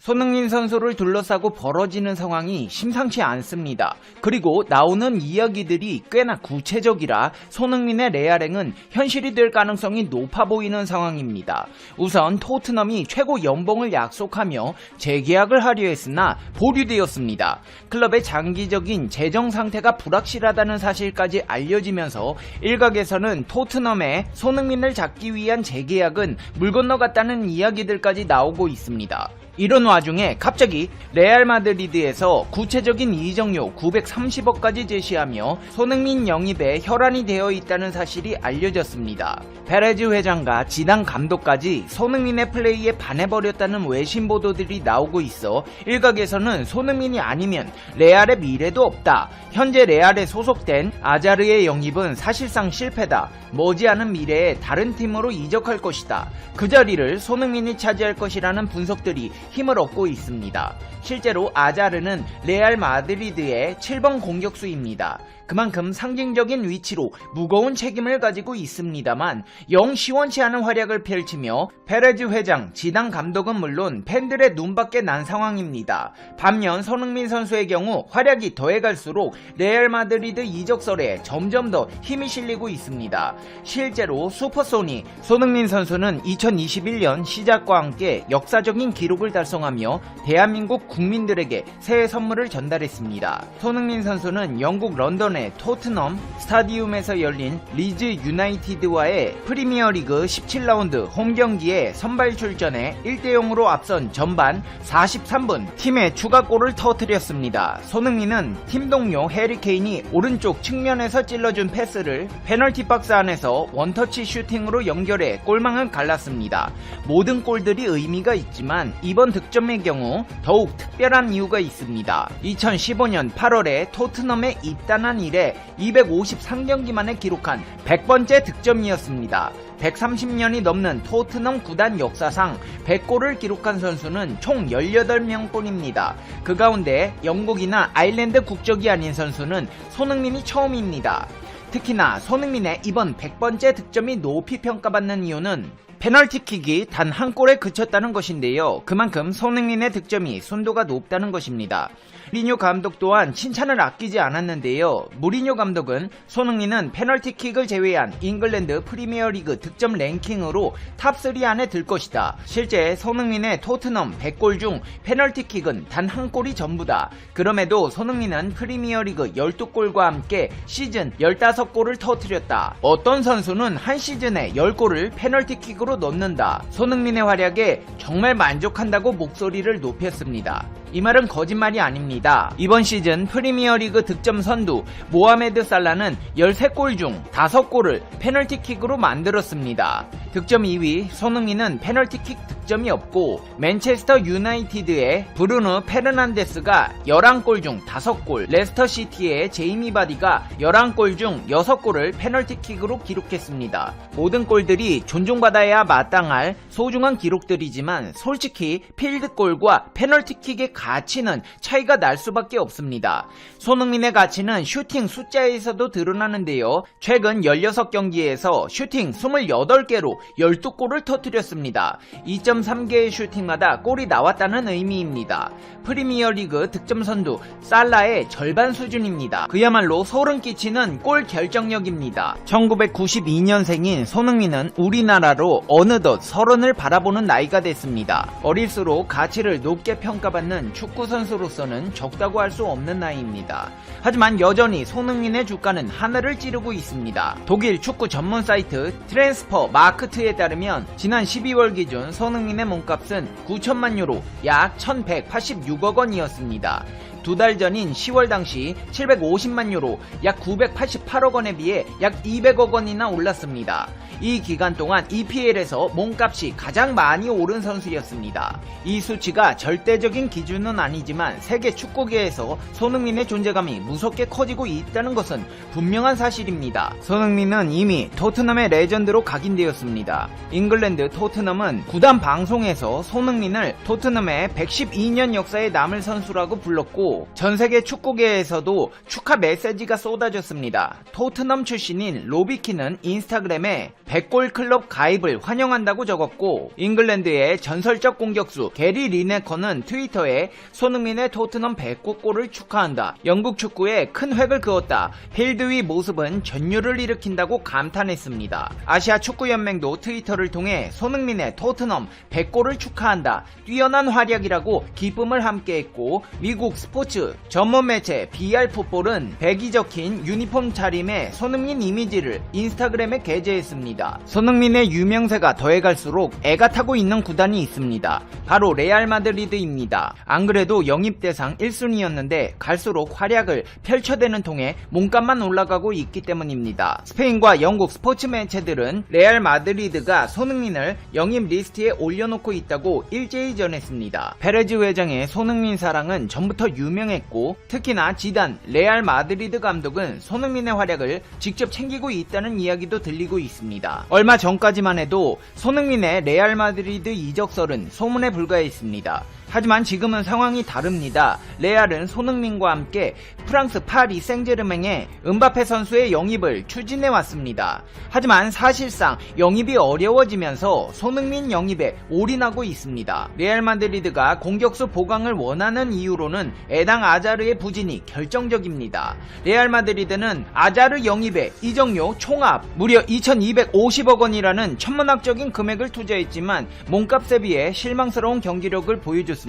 손흥민 선수를 둘러싸고 벌어지는 상황이 심상치 않습니다. 그리고 나오는 이야기들이 꽤나 구체적이라 손흥민의 레알행은 현실이 될 가능성이 높아 보이는 상황입니다. 우선 토트넘이 최고 연봉을 약속하며 재계약을 하려 했으나 보류되었습니다. 클럽의 장기적인 재정 상태가 불확실하다는 사실까지 알려지면서 일각에서는 토트넘의 손흥민을 잡기 위한 재계약은 물 건너갔다는 이야기들까지 나오고 있습니다. 이런 와중에 갑자기 레알 마드리드에서 구체적인 이적료 930억까지 제시하며 손흥민 영입에 혈안이 되어 있다는 사실이 알려졌습니다. 페레즈 회장과 지단 감독까지 손흥민의 플레이에 반해버렸다는 외신 보도들이 나오고 있어 일각에서는 손흥민이 아니면 레알의 미래도 없다. 현재 레알에 소속된 아자르의 영입은 사실상 실패다. 머지않은 미래에 다른 팀으로 이적할 것이다. 그 자리를 손흥민이 차지할 것이라는 분석들이 힘을 얻고 있습니다. 실제로 아자르는 레알 마드리드의 7번 공격수입니다. 그만큼 상징적인 위치로 무거운 책임을 가지고 있습니다만 영 시원치 않은 활약을 펼치며 페레즈 회장, 지단 감독은 물론 팬들의 눈밖에 난 상황입니다. 반면 손흥민 선수의 경우 활약이 더해갈수록 레알 마드리드 이적설에 점점 더 힘이 실리고 있습니다. 실제로 슈퍼소니 손흥민 선수는 2021년 시작과 함께 역사적인 기록을 달성하며 대한민국 국민들에게 새해 선물을 전달했습니다. 손흥민 선수는 영국 런던의 토트넘 스타디움에서 열린 리즈 유나이티드와의 프리미어리그 17라운드 홈경기에 선발 출전해 1대0으로 앞선 전반 43분 팀의 추가골을 터뜨렸습니다. 손흥민은 팀 동료 해리 케인이 오른쪽 측면에서 찔러준 패스를 페널티 박스 안에서 원터치 슈팅으로 연결해 골망을 갈랐습니다. 모든 골들이 의미가 있지만 이번 득점의 경우 더욱 특별한 이유가 있습니다. 2015년 8월에 토트넘에 입단한 이래 253경기 만에 기록한 100번째 득점이었습니다. 130년이 넘는 토트넘 구단 역사상 100골을 기록한 선수는 총 18명뿐입니다. 그 가운데 영국이나 아일랜드 국적이 아닌 선수는 손흥민이 처음입니다. 특히나 손흥민의 이번 100번째 득점이 높이 평가받는 이유는 페널티킥이 단 한 골에 그쳤다는 것인데요. 그만큼 손흥민의 득점이 순도가 높다는 것입니다. 무리뉴 감독 또한 칭찬을 아끼지 않았는데요. 무리뉴 감독은 손흥민은 페널티킥을 제외한 잉글랜드 프리미어리그 득점 랭킹으로 탑3 안에 들 것이다. 실제 손흥민의 토트넘 100골 중 페널티킥은 단 한 골이 전부다. 그럼에도 손흥민은 프리미어리그 12골과 함께 시즌 15골을 터뜨렸다. 어떤 선수는 한 시즌에 10골을 페널티킥으로 넣는다. 손흥민의 활약에 정말 만족한다고 목소리를 높였습니다. 이 말은 거짓말이 아닙니다. 이번 시즌 프리미어리그 득점 선두 모하메드 살라는 13골 중 5골을 페널티킥으로 만들었습니다. 득점 2위 손흥민은 페널티킥 득점이 없고 맨체스터 유나이티드의 브루노 페르난데스가 11골 중 5골, 레스터 시티의 제이미 바디가 11골 중 6골을 페널티킥으로 기록했습니다. 모든 골들이 존중받아야 마땅할 소중한 기록들이지만 솔직히 필드골과 페널티킥의 가치는 차이가 날 수밖에 없습니다. 손흥민의 가치는 슈팅 숫자에서도 드러나는데요. 최근 16경기에서 슈팅 28개로 12골을 터뜨렸습니다. 2.3개의 슈팅마다 골이 나왔다는 의미입니다. 프리미어리그 득점 선두 살라의 절반 수준입니다. 그야말로 소름 끼치는 골 결정력입니다. 1992년생인 손흥민은 우리나라로 어느덧 30을 바라보는 나이가 됐습니다. 어릴수록 가치를 높게 평가받는 축구 선수로서는 적다고 할 수 없는 나이입니다. 하지만 여전히 손흥민의 주가는 하늘을 찌르고 있습니다. 독일 축구 전문 사이트 트랜스퍼 마크트에 따르면 지난 12월 기준 손흥민의 몸값은 9천만 유로, 약 1186억 원이었습니다. 2달 전인 10월 당시 750만 유로, 약 988억 원에 비해 약 200억 원이나 올랐습니다. 이 기간 동안 EPL에서 몸값이 가장 많이 오른 선수였습니다. 이 수치가 절대적인 기준은 아니지만 세계 축구계에서 손흥민의 존재감이 무섭게 커지고 있다는 것은 분명한 사실입니다. 손흥민은 이미 토트넘의 레전드로 각인되었습니다. 잉글랜드 토트넘은 구단 방송에서 손흥민을 토트넘의 112년 역사에 남을 선수라고 불렀고 그리고 전세계 축구계에서도 축하 메시지가 쏟아졌습니다. 토트넘 출신인 로비키는 인스타그램에 100골 클럽 가입을 환영한다고 적었고, 잉글랜드의 전설적 공격수 게리 리네커는 트위터에 손흥민의 토트넘 100골을 축하한다. 영국 축구에 큰 획을 그었다. 필드 위 모습은 전율을 일으킨다고 감탄했습니다. 아시아 축구연맹도 트위터를 통해 손흥민의 토트넘 100골을 축하한다. 뛰어난 활약이라고 기쁨을 함께했고, 미국 스포츠 전문 매체 BR풋볼은 100이 적힌 유니폼 차림의 손흥민 이미지를 인스타그램에 게재했습니다. 손흥민의 유명세가 더해갈수록 애가 타고 있는 구단이 있습니다. 바로 레알 마드리드입니다. 안 그래도 영입 대상 1순위였는데 갈수록 활약을 펼쳐대는 통에 몸값만 올라가고 있기 때문입니다. 스페인과 영국 스포츠 매체들은 레알 마드리드가 손흥민을 영입 리스트에 올려놓고 있다고 일제히 전했습니다. 페레즈 회장의 손흥민 사랑은 전부터 유명했고, 특히나 지단 레알 마드리드 감독은 손흥민의 활약을 직접 챙기고 있다는 이야기도 들리고 있습니다. 얼마 전까지만 해도 손흥민의 레알 마드리드 이적설은 소문에 불과했습니다. 하지만 지금은 상황이 다릅니다. 레알은 손흥민과 함께 프랑스 파리 생제르맹에 은바페 선수의 영입을 추진해왔습니다. 하지만 사실상 영입이 어려워지면서 손흥민 영입에 올인하고 있습니다. 레알 마드리드가 공격수 보강을 원하는 이유로는 에당 아자르의 부진이 결정적입니다. 레알 마드리드는 아자르 영입에 이적료 총합 무려 2250억 원이라는 천문학적인 금액을 투자했지만 몸값에 비해 실망스러운 경기력을 보여줬습니다.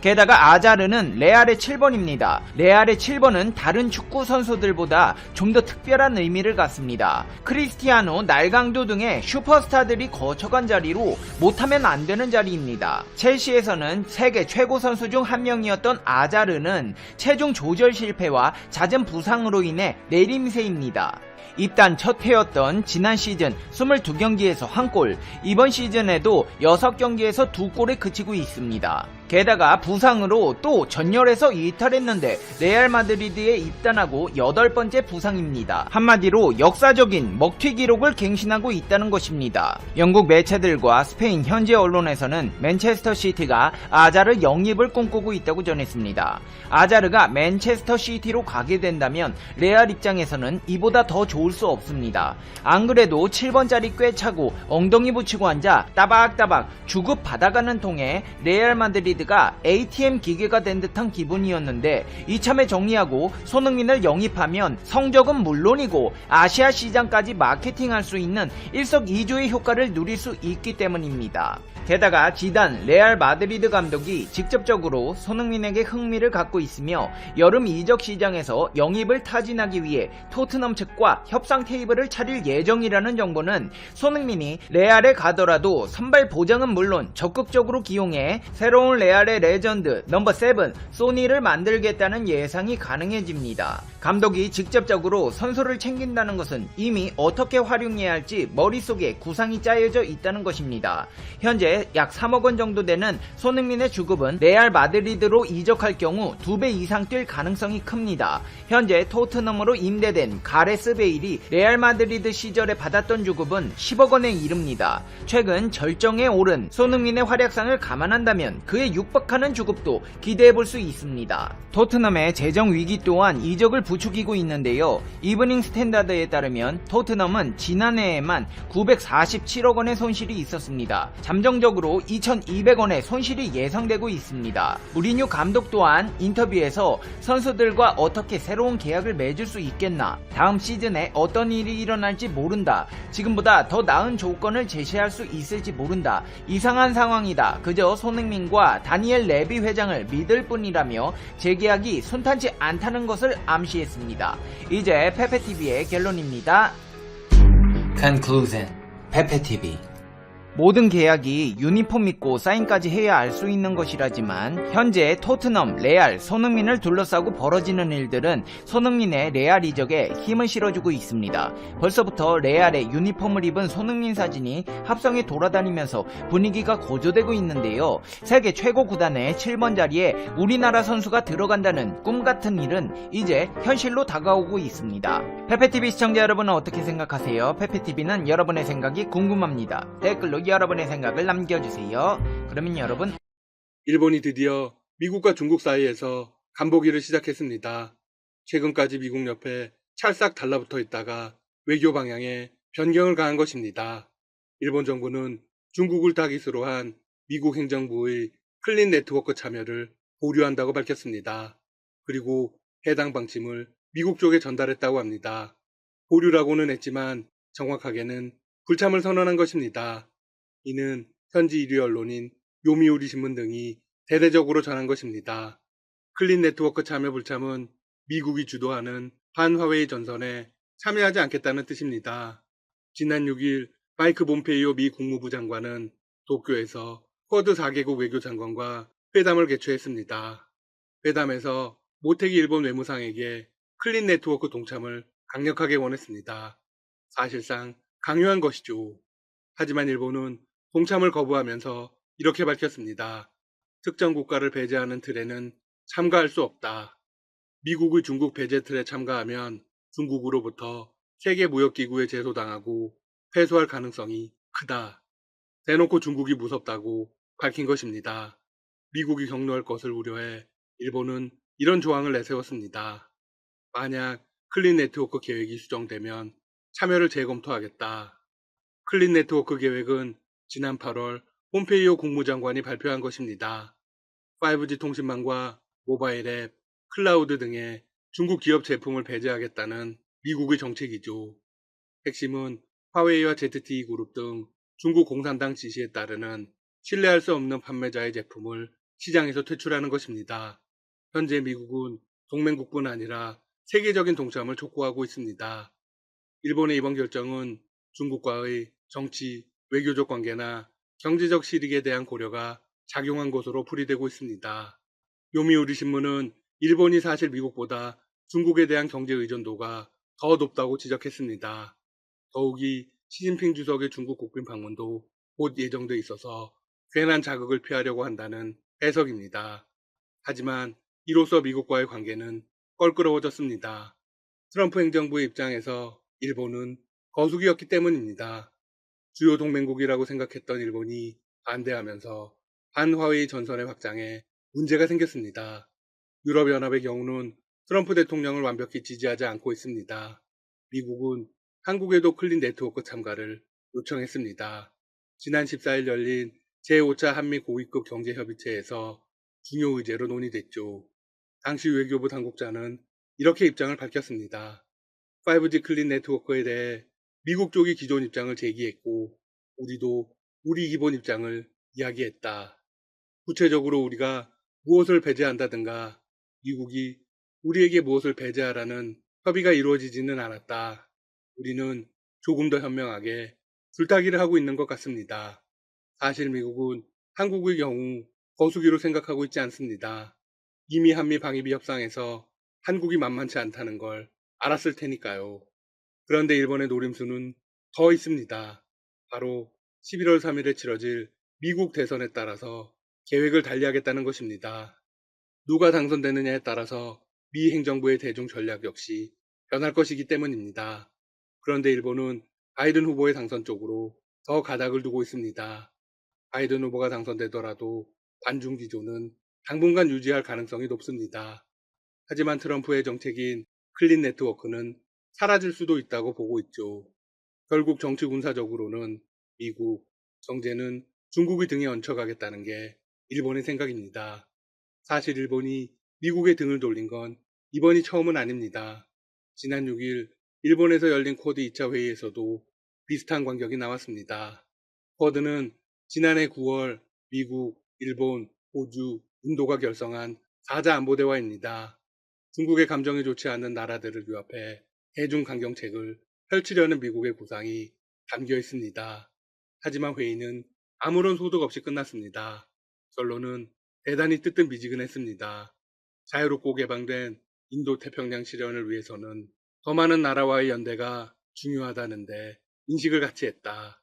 게다가 아자르는 레알의 7번입니다. 레알의 7번은 다른 축구 선수들보다 좀 더 특별한 의미를 갖습니다. 크리스티아노, 날강도 등의 슈퍼스타들이 거쳐간 자리로 못하면 안 되는 자리입니다. 첼시에서는 세계 최고 선수 중 한 명이었던 아자르는 체중 조절 실패와 잦은 부상으로 인해 내림세입니다. 입단 첫 해였던 지난 시즌 22경기에서 1골, 이번 시즌에도 6경기에서 2골에 그치고 있습니다. 게다가 부상으로 또 전열에서 이탈했는데 레알 마드리드에 입단하고 8번째 부상입니다. 한마디로 역사적인 먹튀 기록을 갱신하고 있다는 것입니다. 영국 매체들과 스페인 현지 언론에서는 맨체스터 시티가 아자르 영입을 꿈꾸고 있다고 전했습니다. 아자르가 맨체스터 시티로 가게 된다면 레알 입장에서는 이보다 더 좋을 수 없습니다. 안 그래도 7번짜리 꿰차고 엉덩이 붙이고 앉아 따박따박 주급 받아가는 통에 레알 마드리드 가 ATM 기계가 된 듯한 기분이었는데, 이참에 정리하고 손흥민을 영입하면 성적은 물론이고 아시아 시장까지 마케팅할 수 있는 일석이조의 효과를 누릴 수 있기 때문입니다. 게다가 지단 레알 마드리드 감독이 직접적으로 손흥민에게 흥미를 갖고 있으며 여름 이적 시장에서 영입을 타진하기 위해 토트넘 측과 협상 테이블을 차릴 예정이라는 정보는 손흥민이 레알에 가더라도 선발 보장은 물론 적극적으로 기용해 새로운 레알의 레전드 넘버 7 소니를 만들겠다는 예상이 가능해집니다. 감독이 직접적으로 선수를 챙긴다는 것은 이미 어떻게 활용해야 할지 머릿속에 구상이 짜여져 있다는 것입니다. 현재 약 3억 원 정도 되는 손흥민의 주급은 레알 마드리드로 이적할 경우 2배 이상 뛸 가능성이 큽니다. 현재 토트넘으로 임대된 가레스 베일이 레알 마드리드 시절에 받았던 주급은 10억 원에 이릅니다. 최근 절정에 오른 손흥민의 활약상을 감안한다면 그에 육박하는 주급도 기대해볼 수 있습니다. 토트넘의 재정 위기 또한 이적을 부추기고 있는데요. 이브닝 스탠다드에 따르면 토트넘은 지난해에만 947억 원의 손실이 있었습니다. 잠정적으로 2200원의 손실이 예상되고 있습니다. 무리뉴 감독 또한 인터뷰에서 선수들과 어떻게 새로운 계약을 맺을 수 있겠나, 다음 시즌에 어떤 일이 일어날지 모른다, 지금보다 더 나은 조건을 제시할 수 있을지 모른다, 이상한 상황이다, 그저 손흥민과 다니엘 레비 회장을 믿을 뿐이라며 재계약이 순탄치 않다는 것을 암시했습니다. 이제 페페TV의 결론입니다. Conclusion. 페페TV. 모든 계약이 유니폼 입고 사인까지 해야 알 수 있는 것이라지만 현재 토트넘, 레알, 손흥민을 둘러싸고 벌어지는 일들은 손흥민의 레알 이적에 힘을 실어주고 있습니다. 벌써부터 레알의 유니폼을 입은 손흥민 사진이 합성에 돌아다니면서 분위기가 고조되고 있는데요. 세계 최고 구단의 7번 자리에 우리나라 선수가 들어간다는 꿈같은 일은 이제 현실로 다가오고 있습니다. 페페TV 시청자 여러분은 어떻게 생각하세요? 페페TV는 여러분의 생각이 궁금합니다. 댓글로 여러분의 생각을 남겨주세요. 그러면 여러분, 일본이 드디어 미국과 중국 사이에서 간보기를 시작했습니다. 최근까지 미국 옆에 찰싹 달라붙어 있다가 외교 방향에 변경을 가한 것입니다. 일본 정부는 중국을 타깃으로 한 미국 행정부의 클린 네트워크 참여를 보류한다고 밝혔습니다. 그리고 해당 방침을 미국 쪽에 전달했다고 합니다. 보류라고는 했지만 정확하게는 불참을 선언한 것입니다. 이는 현지 일위 언론인 요미우리 신문 등이 대대적으로 전한 것입니다. 클린 네트워크 참여 불참은 미국이 주도하는 반화웨이 전선에 참여하지 않겠다는 뜻입니다. 지난 6일 마이크 폼페이오 미 국무부 장관은 도쿄에서 쿼드 4개국 외교장관과 회담을 개최했습니다. 회담에서 모태기 일본 외무상에게 클린 네트워크 동참을 강력하게 원했습니다. 사실상 강요한 것이죠. 하지만 일본은 동참을 거부하면서 이렇게 밝혔습니다. 특정 국가를 배제하는 틀에는 참가할 수 없다. 미국의 중국 배제 틀에 참가하면 중국으로부터 세계무역기구에 제소당하고 패소할 가능성이 크다. 대놓고 중국이 무섭다고 밝힌 것입니다. 미국이 경로할 것을 우려해 일본은 이런 조항을 내세웠습니다. 만약 클린 네트워크 계획이 수정되면 참여를 재검토하겠다. 클린 네트워크 계획은 지난 8월 폼페이오 국무장관이 발표한 것입니다. 5G 통신망과 모바일 앱, 클라우드 등의 중국 기업 제품을 배제하겠다는 미국의 정책이죠. 핵심은 화웨이와 ZTE 그룹 등 중국 공산당 지시에 따르는 신뢰할 수 없는 판매자의 제품을 시장에서 퇴출하는 것입니다. 현재 미국은 동맹국뿐 아니라 세계적인 동참을 촉구하고 있습니다. 일본의 이번 결정은 중국과의 정치, 외교적 관계나 경제적 실익에 대한 고려가 작용한 것으로 풀이되고 있습니다. 요미우리 신문은 일본이 사실 미국보다 중국에 대한 경제 의존도가 더 높다고 지적했습니다. 더욱이 시진핑 주석의 중국 국빈 방문도 곧 예정돼 있어서 괜한 자극을 피하려고 한다는 해석입니다. 하지만 이로써 미국과의 관계는 껄끄러워졌습니다. 트럼프 행정부의 입장에서 일본은 거수기였기 때문입니다. 주요 동맹국이라고 생각했던 일본이 반대하면서 반화웨이 전선의 확장에 문제가 생겼습니다. 유럽연합의 경우는 트럼프 대통령을 완벽히 지지하지 않고 있습니다. 미국은 한국에도 클린 네트워크 참가를 요청했습니다. 지난 14일 열린 제5차 한미 고위급 경제협의체에서 중요 의제로 논의됐죠. 당시 외교부 당국자는 이렇게 입장을 밝혔습니다. 5G 클린 네트워크에 대해 미국 쪽이 기존 입장을 제기했고, 우리도 우리 기본 입장을 이야기했다. 구체적으로 우리가 무엇을 배제한다든가 미국이 우리에게 무엇을 배제하라는 협의가 이루어지지는 않았다. 우리는 조금 더 현명하게 줄타기를 하고 있는 것 같습니다. 사실 미국은 한국의 경우 거수기로 생각하고 있지 않습니다. 이미 한미 방위비 협상에서 한국이 만만치 않다는 걸 알았을 테니까요. 그런데 일본의 노림수는 더 있습니다. 바로 11월 3일에 치러질 미국 대선에 따라서 계획을 달리하겠다는 것입니다. 누가 당선되느냐에 따라서 미 행정부의 대중 전략 역시 변할 것이기 때문입니다. 그런데 일본은 바이든 후보의 당선 쪽으로 더 가닥을 두고 있습니다. 바이든 후보가 당선되더라도 반중 기조는 당분간 유지할 가능성이 높습니다. 하지만 트럼프의 정책인 클린 네트워크는 사라질 수도 있다고 보고 있죠. 결국 정치 군사적으로는 미국, 정제는 중국의 등에 얹혀가겠다는 게 일본의 생각입니다. 사실 일본이 미국의 등을 돌린 건 이번이 처음은 아닙니다. 지난 6일 일본에서 열린 쿼드 2차 회의에서도 비슷한 관격이 나왔습니다. 쿼드는 지난해 9월 미국, 일본, 호주, 인도가 결성한 4자 안보대화입니다. 중국의 감정이 좋지 않는 나라들을 위협해 대중 강경책을 펼치려는 미국의 구상이 담겨 있습니다. 하지만 회의는 아무런 소득 없이 끝났습니다. 결론은 대단히 뜨뜻미지근했습니다. 자유롭고 개방된 인도 태평양 실현을 위해서는 더 많은 나라와의 연대가 중요하다는데 인식을 같이 했다.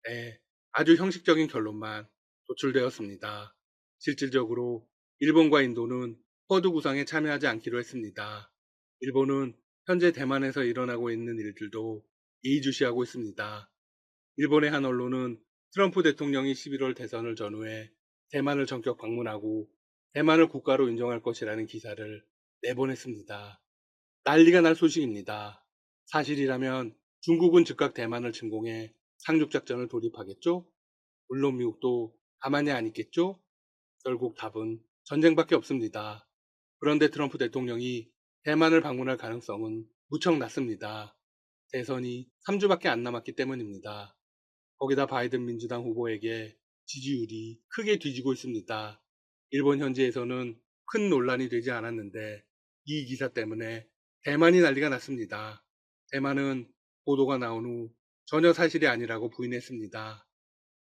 네, 아주 형식적인 결론만 도출되었습니다. 실질적으로 일본과 인도는 쿼드 구상에 참여하지 않기로 했습니다. 일본은 현재 대만에서 일어나고 있는 일들도 예의주시하고 있습니다. 일본의 한 언론은 트럼프 대통령이 11월 대선을 전후해 대만을 전격 방문하고 대만을 국가로 인정할 것이라는 기사를 내보냈습니다. 난리가 날 소식입니다. 사실이라면 중국은 즉각 대만을 침공해 상륙작전을 돌입하겠죠? 물론 미국도 가만히 안 있겠죠? 결국 답은 전쟁밖에 없습니다. 그런데 트럼프 대통령이 대만을 방문할 가능성은 무척 낮습니다. 대선이 3주밖에 안 남았기 때문입니다. 거기다 바이든 민주당 후보에게 지지율이 크게 뒤지고 있습니다. 일본 현지에서는 큰 논란이 되지 않았는데 이 기사 때문에 대만이 난리가 났습니다. 대만은 보도가 나온 후 전혀 사실이 아니라고 부인했습니다.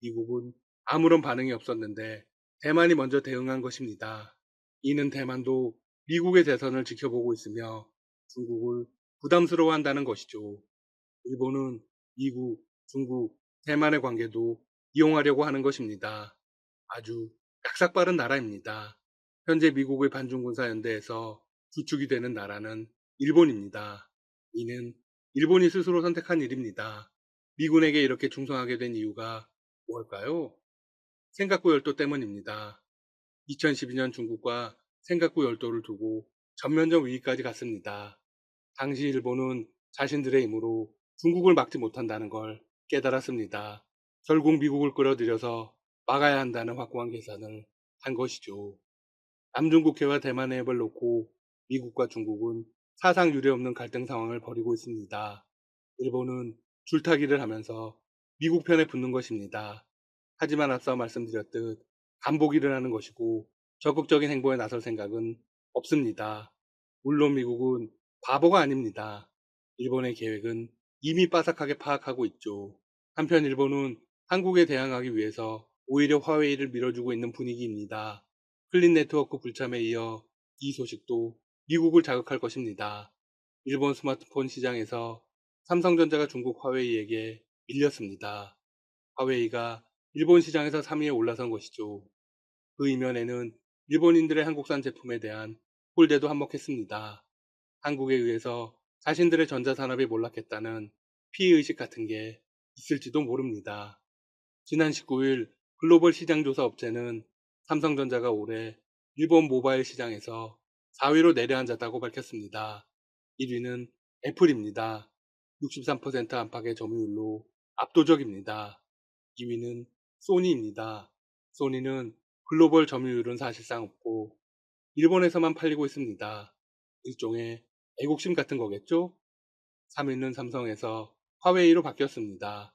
미국은 아무런 반응이 없었는데 대만이 먼저 대응한 것입니다. 이는 대만도 미국의 대선을 지켜보고 있으며 중국을 부담스러워한다는 것이죠. 일본은 미국, 중국, 대만의 관계도 이용하려고 하는 것입니다. 아주 약삭빠른 나라입니다. 현재 미국의 반중군사연대에서 주축이 되는 나라는 일본입니다. 이는 일본이 스스로 선택한 일입니다. 미군에게 이렇게 충성하게 된 이유가 뭘까요? 센카쿠 열도 때문입니다. 2012년 중국과 센카쿠 열도를 두고 전면적 위기까지 갔습니다. 당시 일본은 자신들의 힘으로 중국을 막지 못한다는 걸 깨달았습니다. 결국 미국을 끌어들여서 막아야 한다는 확고한 계산을 한 것이죠. 남중국해와 대만의 해협을 놓고 미국과 중국은 사상 유례없는 갈등 상황을 벌이고 있습니다. 일본은 줄타기를 하면서 미국 편에 붙는 것입니다. 하지만 앞서 말씀드렸듯 간보기를 하는 것이고 적극적인 행보에 나설 생각은 없습니다. 물론 미국은 바보가 아닙니다. 일본의 계획은 이미 빠삭하게 파악하고 있죠. 한편 일본은 한국에 대항하기 위해서 오히려 화웨이를 밀어주고 있는 분위기입니다. 클린 네트워크 불참에 이어 이 소식도 미국을 자극할 것입니다. 일본 스마트폰 시장에서 삼성전자가 중국 화웨이에게 밀렸습니다. 화웨이가 일본 시장에서 3위에 올라선 것이죠. 그 이면에는 일본인들의 한국산 제품에 대한 홀대도 한몫했습니다. 한국에 의해서 자신들의 전자산업이 몰락했다는 피해의식 같은 게 있을지도 모릅니다. 지난 19일 글로벌 시장조사 업체는 삼성전자가 올해 일본 모바일 시장에서 4위로 내려앉았다고 밝혔습니다. 1위는 애플입니다. 63% 안팎의 점유율로 압도적입니다. 2위는 소니입니다. 소니는 글로벌 점유율은 사실상 없고 일본에서만 팔리고 있습니다. 일종의 애국심 같은 거겠죠? 3위는 삼성에서 화웨이로 바뀌었습니다.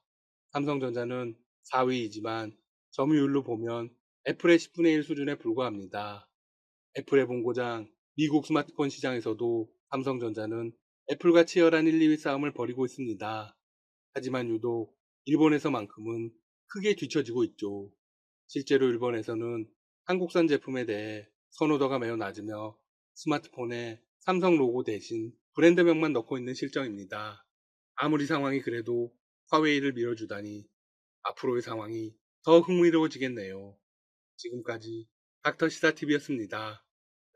삼성전자는 4위이지만 점유율로 보면 애플의 10분의 1 수준에 불과합니다. 애플의 본고장 미국 스마트폰 시장에서도 삼성전자는 애플과 치열한 1, 2위 싸움을 벌이고 있습니다. 하지만 유독 일본에서만큼은 크게 뒤처지고 있죠. 실제로 일본에서는 한국산 제품에 대해 선호도가 매우 낮으며 스마트폰에 삼성 로고 대신 브랜드명만 넣고 있는 실정입니다. 아무리 상황이 그래도 화웨이를 밀어주다니 앞으로의 상황이 더 흥미로워지겠네요. 지금까지 닥터시사TV였습니다.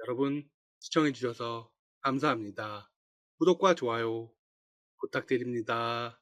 여러분 시청해주셔서 감사합니다. 구독과 좋아요 부탁드립니다.